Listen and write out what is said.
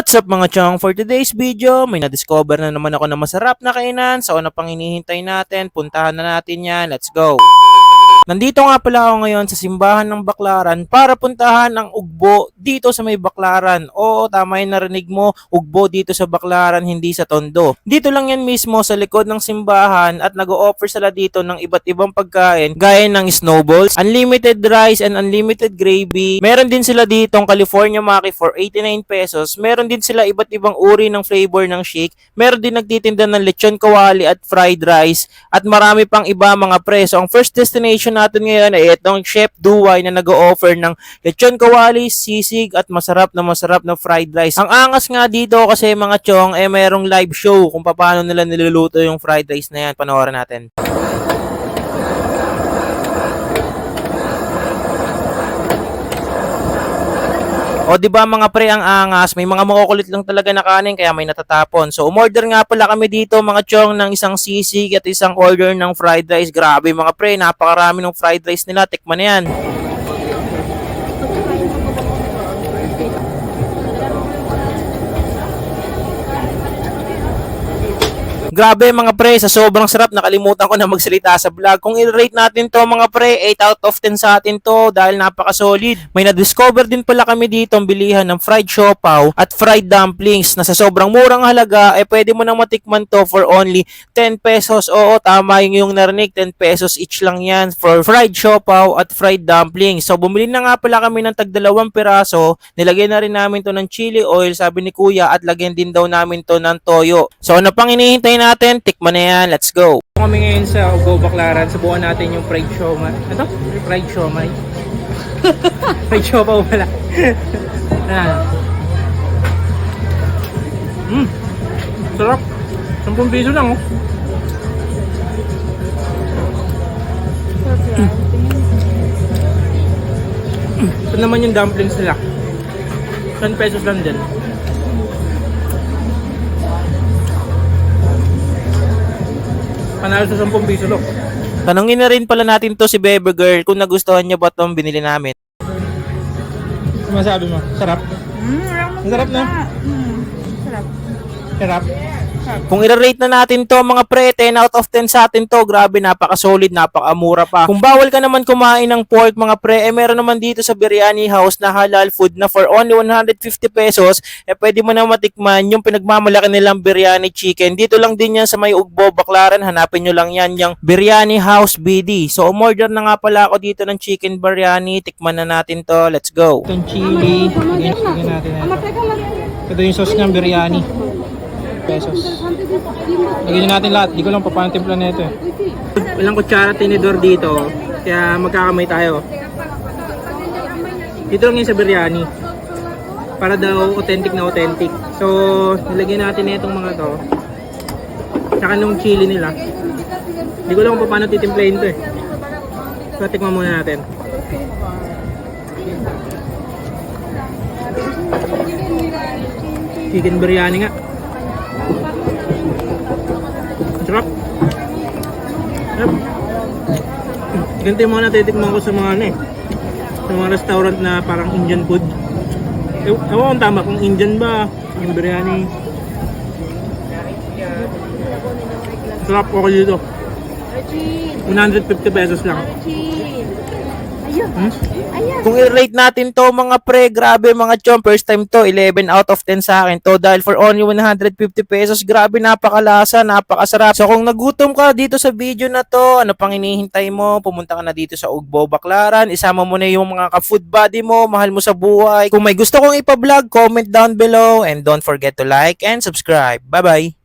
What's up mga chong? For today's video, may na-discover na naman ako na masarap na kainan. So ano pang hinihintay natin? Puntahan na natin yan. Let's go! Nandito nga pala ako ngayon sa simbahan ng Baclaran para puntahan ang ugbo dito sa may Baclaran. Oo, tama yung narinig mo, ugbo dito sa Baclaran, hindi sa Tondo. Dito lang yan mismo sa likod ng simbahan at nag-o-offer sila dito ng iba't ibang pagkain gaya ng snowballs, unlimited rice and unlimited gravy. Meron din sila ditong California Maki for 89 pesos. Meron din sila iba't ibang uri ng flavor ng shake. Meron din nagtitinda ng lechon kawali at fried rice at marami pang iba mga pre. So ang first destination natin ngayon ay itong Chef Duway na nag-o-offer ng lechon kawali, sisig at masarap na fried rice. Ang angas nga dito kasi mga chong merong live show kung paano nila niluluto yung fried rice na yan. Panoorin natin. O di ba mga pre, ang angas, may mga makukulit lang talaga na kanin kaya may natatapon. So umorder nga pala kami dito mga chong ng isang sisig at isang order ng fried rice. Grabe mga pre, napakarami ng fried rice nila. Tikman na yan. Grabe mga pre, sa sobrang sarap nakalimutan ko na magsalita sa vlog. Kung i-rate natin to mga pre, 8 out of 10 sa atin to dahil napaka-solid. May na-discover din pala kami dito ang bilihan ng fried siopaw at fried dumplings na sa sobrang murang halaga pwede mo nang matikman to for only 10 pesos. Oo, tama yung narinig, 10 pesos each lang yan for fried siopaw at fried dumplings. So bumili na nga pala kami ng tag 2 piraso. Nilagyan na rin namin to ng chili oil, sabi ni kuya, at lagyan din daw namin to ng toyo. So ano pang hinihintay natin? Tikman na yan. Let's go! Kami ngayon sa Ugbo Baclaran. Subukan natin yung fried siomay. Ano? Fried siomay. Fried siopaw pala. Sarap. 10 piso lang oh. Ito naman yung dumplings nila. 10 pesos lang din. Panalo sa 10 piso lang. Tanungin na rin pala natin to si Bebe Girl kung nagustuhan niya ba itong binili namin. Ano masabi mo? Sarap? Sarap na? Sarap. Sarap? Kung i-rate na natin to mga pre, 10 out of 10 sa atin to. Grabe, napaka-solid, napaka-mura pa. Kung bawal ka naman kumain ng pork mga pre, meron naman dito sa Biryani House na halal food na for only 150 pesos, pwede mo na matikman yung pinagmamalaki nilang biryani chicken. Dito lang din yan sa may Ugbo Baclaran. Hanapin nyo lang yan, yung Biryani House BD. So umorder na nga pala ako dito ng chicken biryani. Tikman na natin to. Let's go. Itong chili. Lagyan natin ito. Ito yung sauce ng biryani. Pesos. Lagyan natin lahat. Di ko lang paano timpla na ito eh. Walang kutsara tinidor dito. Kaya magkakamay tayo. Dito lang yun sa biryani. Para daw authentic na authentic. So, nilagyan natin na itong mga to. Tsaka nung chili nila. Di ko lang paano titimplahin to eh. So, tikman muna natin. Chicken biryani nga. Sarap. Sarap. Ganito yung mga natitikman ko sa mga sa mga restaurant na parang Indian food. Ewan ko kung tama, kung Indian ba yung biryani. Sarap ako dito. 150 pesos lang. Kung i-rate natin to mga pre, grabe mga chom, first time to, 11 out of 10 sa akin to dahil for only 150 pesos, grabe, napakalasa, napakasarap. So kung nagutom ka dito sa video na to, ano pang hinihintay mo? Pumunta ka na dito sa Ugbo Baclaran, isama mo na yung mga ka-food buddy mo, mahal mo sa buhay. Kung may gusto kong ipa-vlog, comment down below and don't forget to like and subscribe. Bye bye!